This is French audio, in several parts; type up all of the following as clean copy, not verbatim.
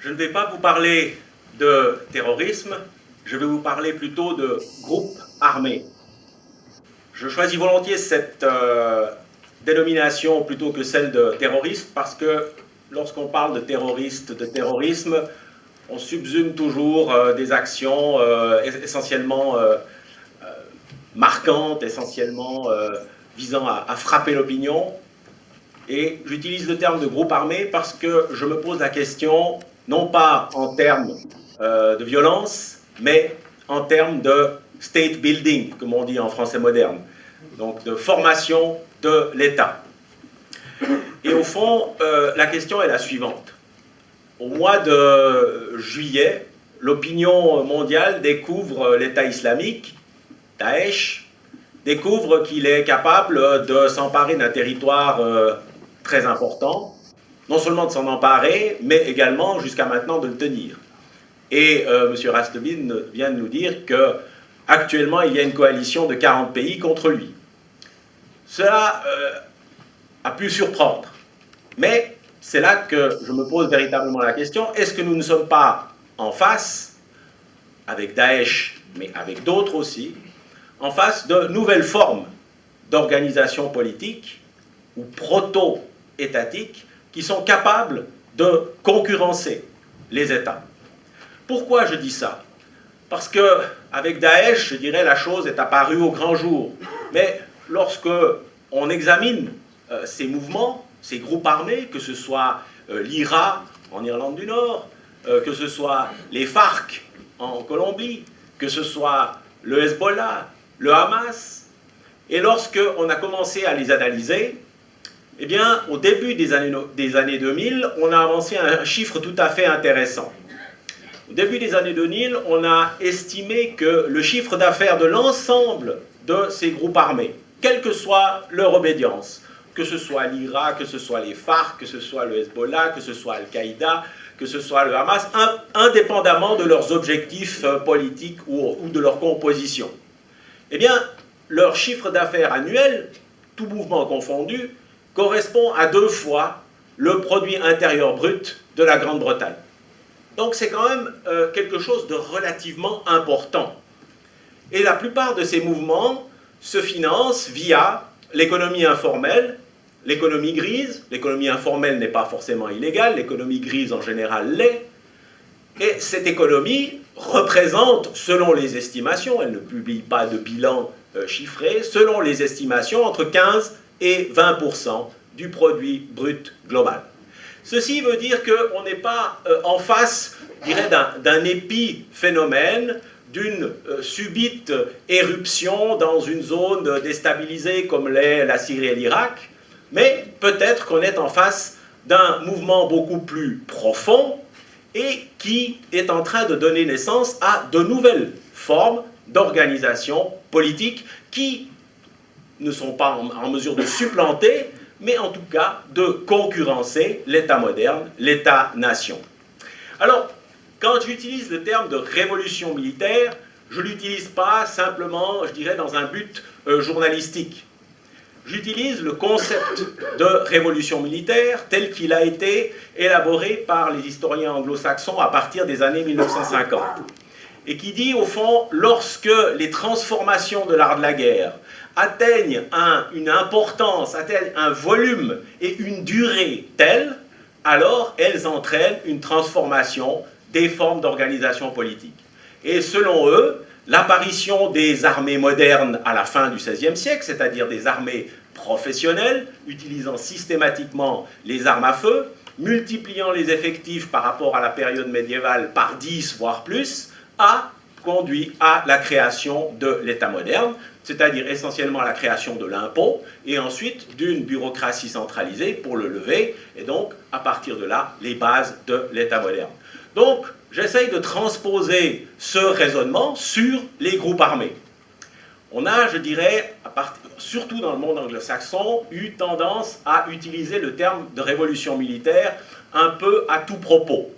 je ne vais pas vous parler de terrorisme, je vais vous parler plutôt de groupes armés. Je choisis volontiers cette dénomination plutôt que celle de terroriste parce que lorsqu'on parle de terroriste, de terrorisme, on subsume toujours des actions essentiellement marquantes, essentiellement visant à frapper l'opinion. Et j'utilise le terme de groupe armé parce que je me pose la question, non pas en termes de violence, mais en termes de state building, comme on dit en français moderne, donc de formation de l'État. Et au fond, la question est la suivante. Au mois de juillet, l'opinion mondiale découvre l'État islamique, Daesh, découvre qu'il est capable de s'emparer d'un territoire très important, non seulement de s'en emparer, mais également jusqu'à maintenant de le tenir. Et M. Rasdobin vient de nous dire qu'actuellement il y a une coalition de 40 pays contre lui. Cela a pu surprendre, mais c'est là que je me pose véritablement la question, est-ce que nous ne sommes pas en face, avec Daesh, mais avec d'autres aussi, en face de nouvelles formes d'organisation politique ou proto-étatiques qui sont capables de concurrencer les États. Pourquoi je dis ça? Parce qu'avec Daesh, je dirais, la chose est apparue au grand jour. Mais lorsque on examine ces mouvements, ces groupes armés, que ce soit l'IRA en Irlande du Nord, que ce soit les FARC en Colombie, que ce soit le Hezbollah, le Hamas, et lorsqu'on a commencé à les analyser, eh bien, au début des années 2000, on a avancé un chiffre tout à fait intéressant. Au début des années 2000, on a estimé que le chiffre d'affaires de l'ensemble de ces groupes armés, quelle que soit leur obédience, que ce soit l'IRA, que ce soit les FARC, que ce soit le Hezbollah, que ce soit Al-Qaïda, que ce soit le Hamas, indépendamment de leurs objectifs politiques ou de leur composition. Eh bien, leur chiffre d'affaires annuel, tout mouvement confondu, correspond à 2 fois le produit intérieur brut de la Grande-Bretagne. Donc c'est quand même quelque chose de relativement important. Et la plupart de ces mouvements se financent via l'économie informelle, l'économie grise. L'économie informelle n'est pas forcément illégale, l'économie grise en général l'est. Et cette économie représente, selon les estimations, elle ne publie pas de bilan chiffré, selon les estimations, entre 15 et 20% du produit brut global. Ceci veut dire qu'on n'est pas en face, je dirais, d'un épiphénomène, d'une subite éruption dans une zone déstabilisée comme l'est la Syrie et l'Irak, mais peut-être qu'on est en face d'un mouvement beaucoup plus profond et qui est en train de donner naissance à de nouvelles formes d'organisation politique qui ne sont pas en mesure de supplanter, mais en tout cas de concurrencer l'État moderne, l'État-nation. Alors, quand j'utilise le terme de révolution militaire, je ne l'utilise pas simplement, je dirais, dans un but journalistique. J'utilise le concept de révolution militaire tel qu'il a été élaboré par les historiens anglo-saxons à partir des années 1950. Et qui dit, au fond, lorsque les transformations de l'art de la guerre atteignent une importance, atteignent un volume et une durée telle, alors elles entraînent une transformation des formes d'organisation politique. Et selon eux, l'apparition des armées modernes à la fin du XVIe siècle, c'est-à-dire des armées professionnelles, utilisant systématiquement les armes à feu, multipliant les effectifs par rapport à la période médiévale par 10, voire plus, a conduit à la création de l'État moderne, c'est-à-dire essentiellement à la création de l'impôt, et ensuite d'une bureaucratie centralisée pour le lever, et donc, à partir de là, les bases de l'État moderne. Donc, j'essaye de transposer ce raisonnement sur les groupes armés. On a, je dirais, surtout dans le monde anglo-saxon, eu tendance à utiliser le terme de révolution militaire un peu à tout propos.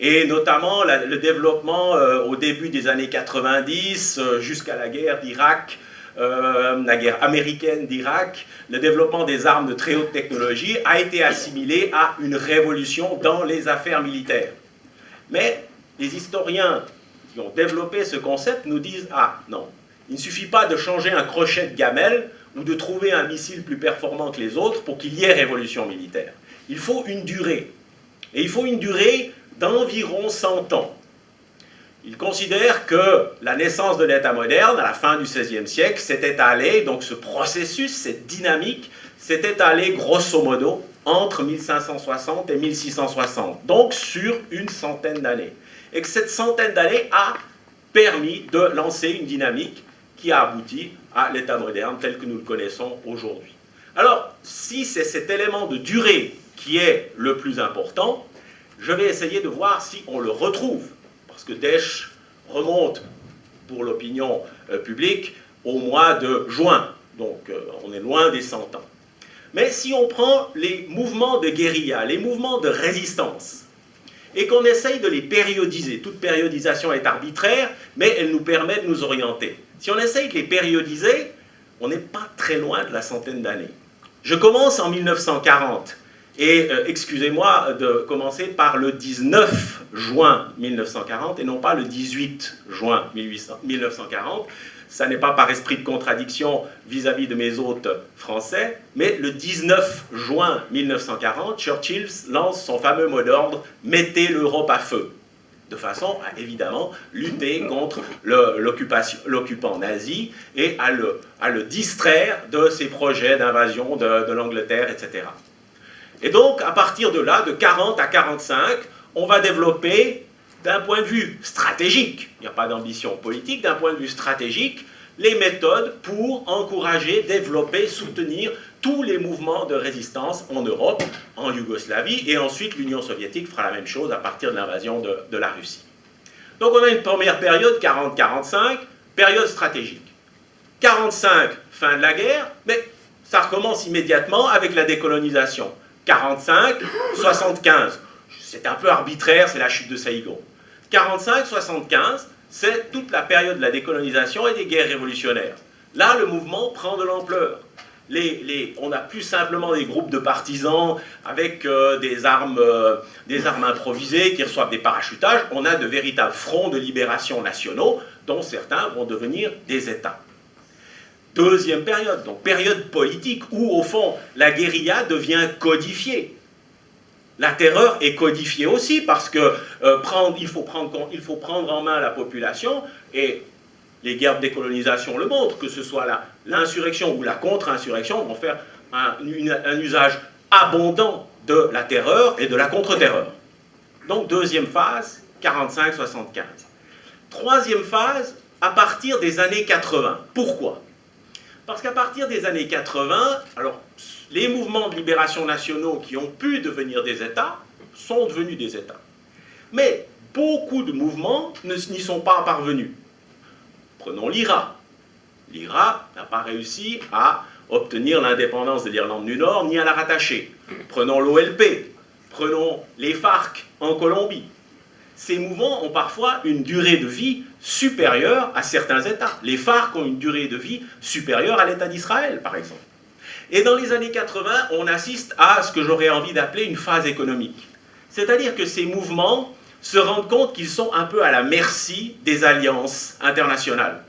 Et notamment le développement au début des années 90 jusqu'à la guerre d'Irak, la guerre américaine d'Irak, le développement des armes de très haute technologie a été assimilé à une révolution dans les affaires militaires. Mais les historiens qui ont développé ce concept nous disent « Ah, non, il ne suffit pas de changer un crochet de gamelle ou de trouver un missile plus performant que les autres pour qu'il y ait révolution militaire. Il faut une durée. Et il faut une durée d'environ 100 ans. » Il considère que la naissance de l'État moderne, à la fin du XVIe siècle, s'est étalée, donc ce processus, cette dynamique, s'est étalée grosso modo entre 1560 et 1660, donc sur une centaine d'années. Et que cette centaine d'années a permis de lancer une dynamique qui a abouti à l'État moderne tel que nous le connaissons aujourd'hui. Alors, si c'est cet élément de durée qui est le plus important, je vais essayer de voir si on le retrouve, parce que Daesh remonte pour l'opinion publique au mois de juin, donc on est loin des 100 ans. Mais si on prend les mouvements de guérilla, les mouvements de résistance, et qu'on essaye de les périodiser, toute périodisation est arbitraire, mais elle nous permet de nous orienter. Si on essaye de les périodiser, on n'est pas très loin de la centaine d'années. Je commence en 1940, et excusez-moi de commencer par le 19 juin 1940, et non pas le 18 juin 1940, ça n'est pas par esprit de contradiction vis-à-vis de mes hôtes français, mais le 19 juin 1940, Churchill lance son fameux mot d'ordre « Mettez l'Europe à feu », de façon à évidemment lutter contre l'occupant nazi et à le distraire de ses projets d'invasion de l'Angleterre, etc. Et donc, à partir de là, de 40 à 45, on va développer, d'un point de vue stratégique, il n'y a pas d'ambition politique, d'un point de vue stratégique, les méthodes pour encourager, développer, soutenir tous les mouvements de résistance en Europe, en Yougoslavie, et ensuite l'Union soviétique fera la même chose à partir de l'invasion de la Russie. Donc on a une première période, 40-45, période stratégique. 45, fin de la guerre, mais ça recommence immédiatement avec la décolonisation. 45, 75, c'est un peu arbitraire, c'est la chute de Saïgon. 45-75, c'est toute la période de la décolonisation et des guerres révolutionnaires. Là, le mouvement prend de l'ampleur. On n'a plus simplement des groupes de partisans avec des armes improvisées qui reçoivent des parachutages. On a de véritables fronts de libération nationaux dont certains vont devenir des États. Deuxième période, donc période politique où, au fond, la guérilla devient codifiée. La terreur est codifiée aussi parce que il faut prendre en main la population, et les guerres de décolonisation le montrent, que ce soit l'insurrection ou la contre-insurrection, vont faire un usage abondant de la terreur et de la contre-terreur. Donc deuxième phase, 45-75. Troisième phase, à partir des années 80. Pourquoi ? Parce qu'à partir des années 80, alors, les mouvements de libération nationaux qui ont pu devenir des États sont devenus des États. Mais beaucoup de mouvements n'y sont pas parvenus. Prenons l'IRA. L'IRA n'a pas réussi à obtenir l'indépendance de l'Irlande du Nord ni à la rattacher. Prenons l'OLP. Prenons les FARC en Colombie. Ces mouvements ont parfois une durée de vie supérieure à certains États. Les FARC ont une durée de vie supérieure à l'État d'Israël, par exemple. Et dans les années 80, on assiste à ce que j'aurais envie d'appeler une phase économique. C'est-à-dire que ces mouvements se rendent compte qu'ils sont un peu à la merci des alliances internationales.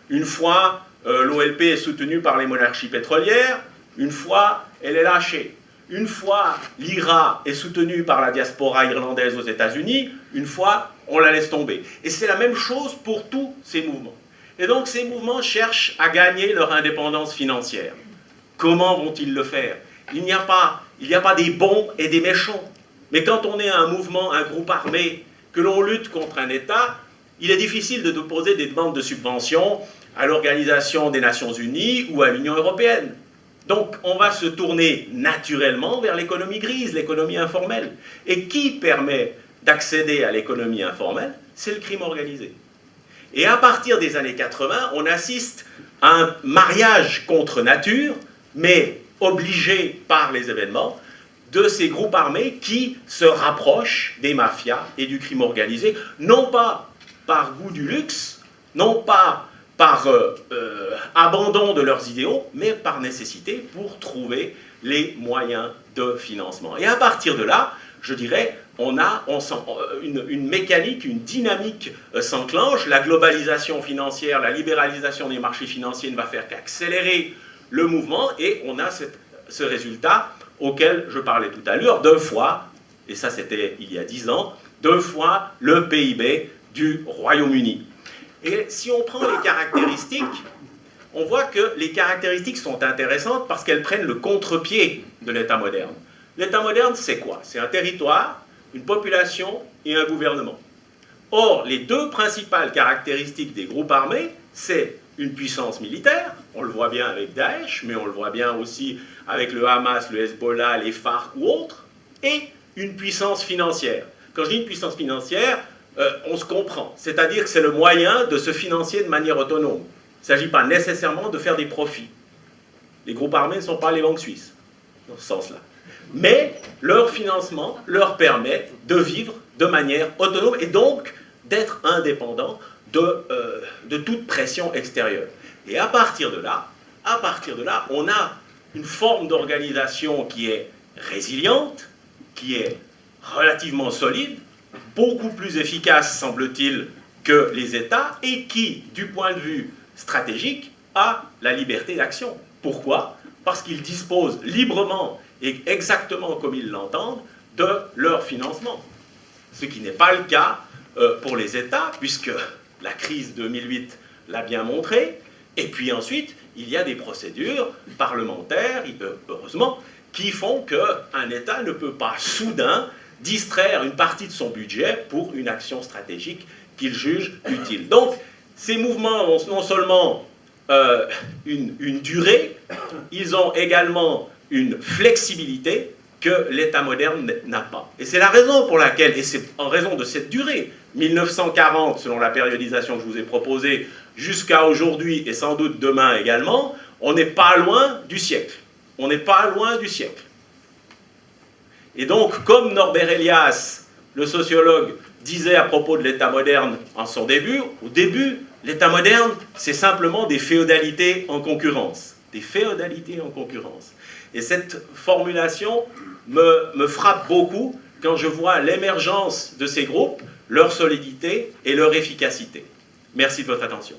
Une fois, l'OLP est soutenue par les monarchies pétrolières, une fois, elle est lâchée. Une fois, l'IRA est soutenue par la diaspora irlandaise aux États-Unis, une fois, on la laisse tomber. Et c'est la même chose pour tous ces mouvements. Et donc, ces mouvements cherchent à gagner leur indépendance financière. Comment vont-ils le faire? Il n'y a pas des bons et des méchants. Mais quand on est un mouvement, un groupe armé, que l'on lutte contre un État, il est difficile de déposer des demandes de subvention à l'Organisation des Nations Unies ou à l'Union européenne. Donc, on va se tourner naturellement vers l'économie grise, l'économie informelle. Et qui permet d'accéder à l'économie informelle? C'est le crime organisé. Et à partir des années 80, on assiste à un mariage contre nature, mais obligé par les événements, de ces groupes armés qui se rapprochent des mafias et du crime organisé, non pas par goût du luxe, non pas par abandon de leurs idéaux, mais par nécessité pour trouver les moyens de financement. Et à partir de là, je dirais, une mécanique, une dynamique s'enclenche. La globalisation financière, la libéralisation des marchés financiers ne va faire qu'accélérer le mouvement, et on a ce résultat auquel je parlais tout à l'heure, 2 fois, et ça c'était il y a 10 ans, 2 fois le PIB du Royaume-Uni. Et si on prend les caractéristiques, on voit que les caractéristiques sont intéressantes parce qu'elles prennent le contre-pied de l'État moderne. L'État moderne, c'est quoi? C'est un territoire, une population et un gouvernement. Or, les 2 principales caractéristiques des groupes armés, c'est une puissance militaire, on le voit bien avec Daesh, mais on le voit bien aussi avec le Hamas, le Hezbollah, les FARC ou autres, et une puissance financière. Quand je dis une puissance financière, on se comprend, c'est-à-dire que c'est le moyen de se financer de manière autonome. Il ne s'agit pas nécessairement de faire des profits. Les groupes armés ne sont pas les banques suisses, dans ce sens-là. Mais leur financement leur permet de vivre de manière autonome et donc d'être indépendants de toute pression extérieure. Et à partir de là, on a une forme d'organisation qui est résiliente, qui est relativement solide, beaucoup plus efficace, semble-t-il, que les États, et qui, du point de vue stratégique, a la liberté d'action. Pourquoi? Parce qu'ils disposent librement et exactement comme ils l'entendent de leur financement. Ce qui n'est pas le cas pour les États, puisque la crise 2008 l'a bien montré, et puis ensuite, il y a des procédures parlementaires, heureusement, qui font qu'un État ne peut pas soudain distraire une partie de son budget pour une action stratégique qu'il juge utile. Donc, ces mouvements ont non seulement une durée, ils ont également une flexibilité que l'État moderne n'a pas. Et c'est la raison pour laquelle, et c'est en raison de cette durée, 1940, selon la périodisation que je vous ai proposée, jusqu'à aujourd'hui, et sans doute demain également, on n'est pas loin du siècle. On n'est pas loin du siècle. Et donc, comme Norbert Elias, le sociologue, disait à propos de l'État moderne en son début, au début, l'État moderne, c'est simplement des féodalités en concurrence. Des féodalités en concurrence. Et cette formulation me frappe beaucoup quand je vois l'émergence de ces groupes, leur solidité et leur efficacité. Merci de votre attention.